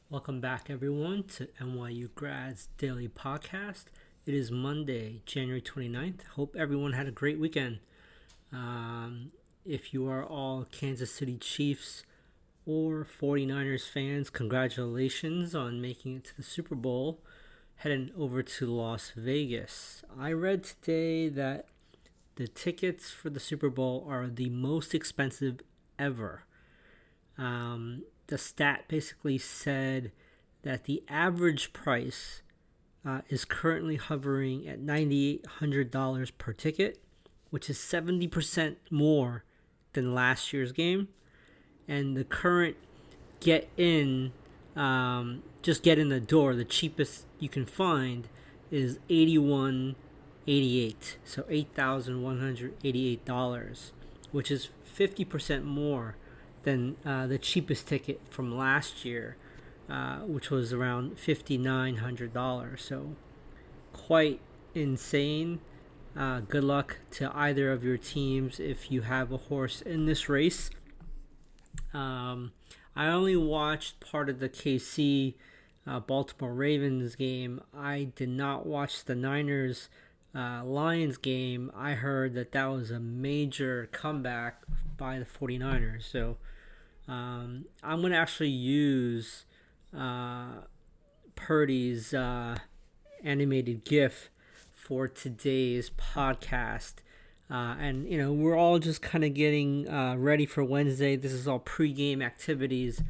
Welcome back, everyone, to NYU Grads Daily Podcast. It is Monday, January 29th. Hope everyone had a great weekend. If you are all Kansas City Chiefs or 49ers fans, congratulations on making it to the Super Bowl, heading over to Las Vegas. I read today that the tickets for the Super Bowl are the most expensive ever. The stat basically said that the average price is currently hovering at $9,800 per ticket, which is 70% more than last year's game. And the current get in, just get in the door, the cheapest you can find is $81.88, so $8,188, which is 50% more than the cheapest ticket from last year, which was around $5,900. So quite insane. Good luck to either of your teams if you have a horse in this race. I only watched part of the KC Baltimore Ravens game. I did not watch the Niners Lions game. I heard that was a major comeback by the 49ers. So I'm going to actually use Purdy's animated GIF for today's podcast. And we're all just kind of getting ready for Wednesday. This is all pregame activities.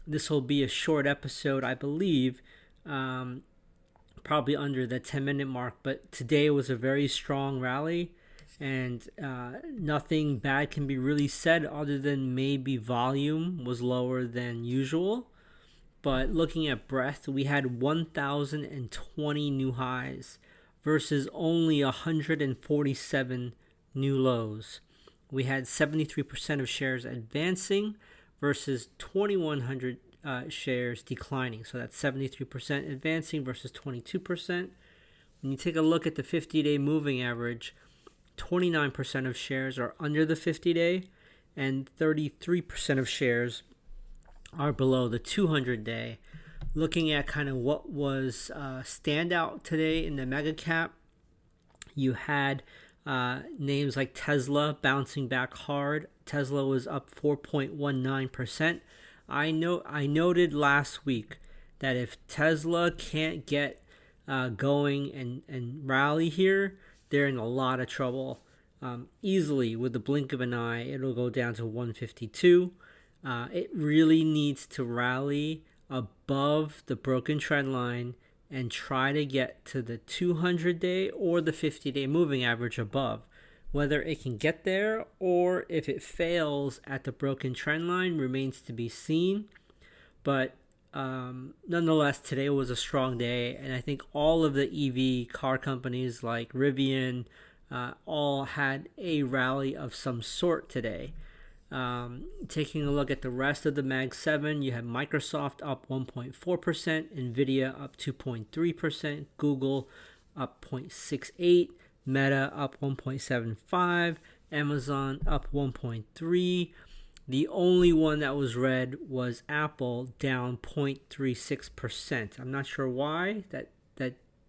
This will be a short episode, I believe, probably under the 10-minute mark. But today was a very strong rally, and nothing bad can be really said other than maybe volume was lower than usual. But looking at breadth, we had 1,020 new highs versus only 147 new lows. We had 73% of shares advancing versus 2,100 shares declining. So that's 73% advancing versus 22%. When you take a look at the 50-day moving average, 29% of shares are under the 50-day, and 33% of shares are below the 200-day. Looking at kind of what was standout today in the mega cap, you had names like Tesla bouncing back hard. Tesla was up 4.19%. I noted last week that if Tesla can't get going and rally here, they're in a lot of trouble. Easily, with the blink of an eye, it'll go down to 152. It really needs to rally above the broken trend line and try to get to the 200-day or the 50-day moving average above. Whether it can get there or if it fails at the broken trend line remains to be seen. But nonetheless, today was a strong day, and I think all of the EV car companies like Rivian all had a rally of some sort today. Taking a look at the rest of the Mag 7, you have Microsoft up 1.4%, Nvidia up 2.3%, Google up 0.68%, Meta up 1.75%, Amazon up 1.3%. The only one that was red was Apple, down 0.36%. I'm not sure why that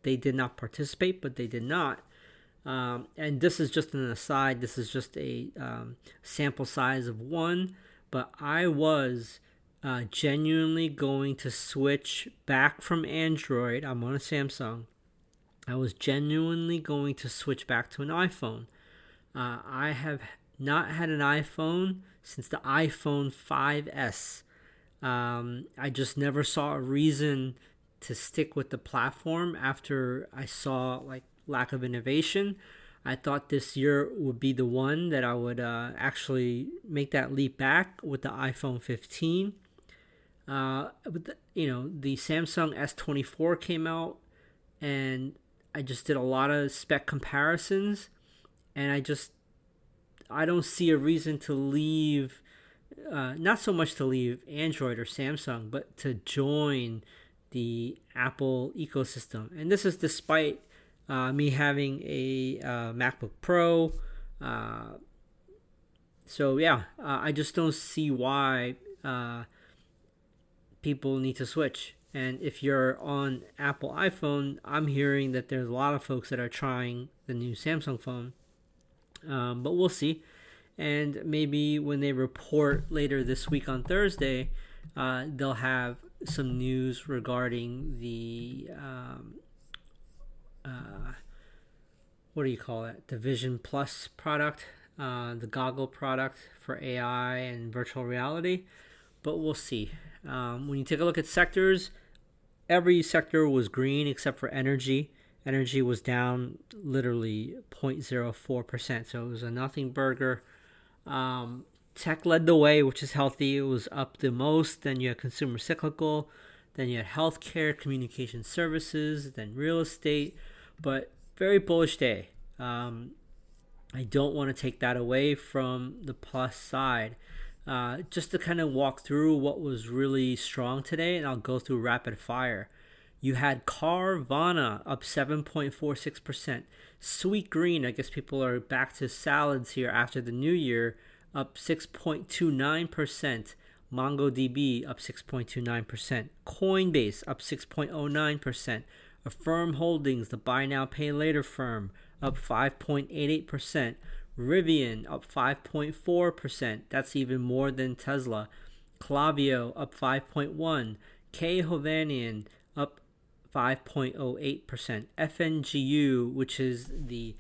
they did not participate, but they did not. And this is just an aside. This is just a sample size of one. But I was genuinely going to switch back from Android. I'm on a Samsung. I was genuinely going to switch back to an iPhone. I have not had an iPhone since the iPhone 5S. I just never saw a reason to stick with the platform after I saw lack of innovation. I thought this year would be the one that I would actually make that leap back with the iPhone 15. But the Samsung S24 came out, and I just did a lot of spec comparisons, and I don't see a reason to leave, not so much to leave Android or Samsung, but to join the Apple ecosystem. And this is despite me having a MacBook Pro. So yeah, I just don't see why people need to switch. And if you're on Apple iPhone, I'm hearing that there's a lot of folks that are trying the new Samsung phone. But we'll see. And maybe when they report later this week on Thursday, they'll have some news regarding the what do you call it? The Vision Plus product, the goggle product for AI and virtual reality. But we'll see. When you take a look at sectors, every sector was green except for energy. Energy was down literally 0.04%, so it was a nothing burger. Tech led the way, which is healthy. It was up the most. Then you had consumer cyclical. Then you had healthcare, communication services, then real estate. But very bullish day. I don't want to take that away from the plus side. Just to kind of walk through what was really strong today, and I'll go through rapid fire. You had Carvana up 7.46%. Sweet Green, I guess people are back to salads here after the new year, up 6.29%. MongoDB up 6.29%. Coinbase up 6.09%. Affirm Holdings, the buy now pay later firm, up 5.88%. Rivian up 5.4%. That's even more than Tesla. Klaviyo up 5.1%. K. Hovnanian up 5.08%. FNGU, which is the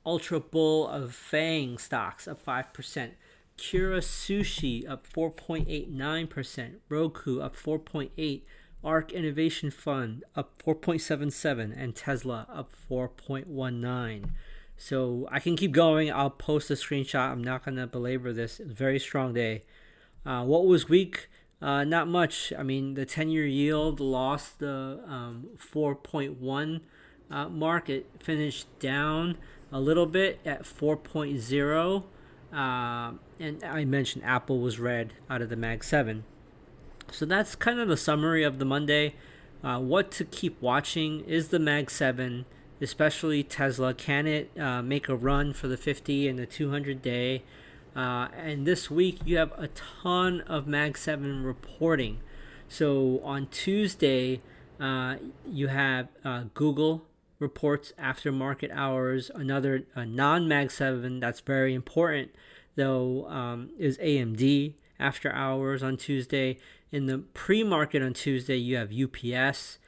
ultra bull of FANG stocks, up 5%. Kura Sushi up 4.89%. Roku up 4.8%. ARK Innovation Fund up 4.77%, and Tesla up 4.19%. So I can keep going. I'll post a screenshot. I'm not going to belabor this. It's a very strong day. What was weak? Not much. I mean, the 10-year yield lost the 4.1 mark. It finished down a little bit at 4.0. And I mentioned Apple was red out of the Mag 7. So that's kind of the summary of the Monday. What to keep watching is the Mag 7, especially Tesla. Can it make a run for the 50 and the 200 day? And this week you have a ton of Mag 7 reporting. So on Tuesday, you have Google reports after market hours. Another non-Mag 7 that's very important, though, is AMD after hours on Tuesday. In the pre-market on Tuesday, you have UPS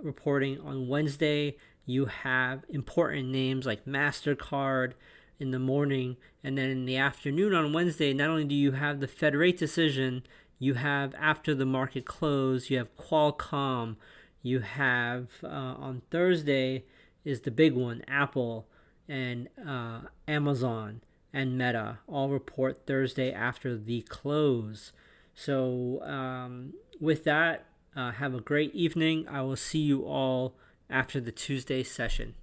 reporting. On Wednesday, you have important names like MasterCard in the morning. And then in the afternoon on Wednesday, not only do you have the Fed rate decision, you have after the market close, you have Qualcomm. You have on Thursday is the big one, Apple and Amazon and Meta all report Thursday after the close. So with that, have a great evening. I will see you all after the Tuesday session.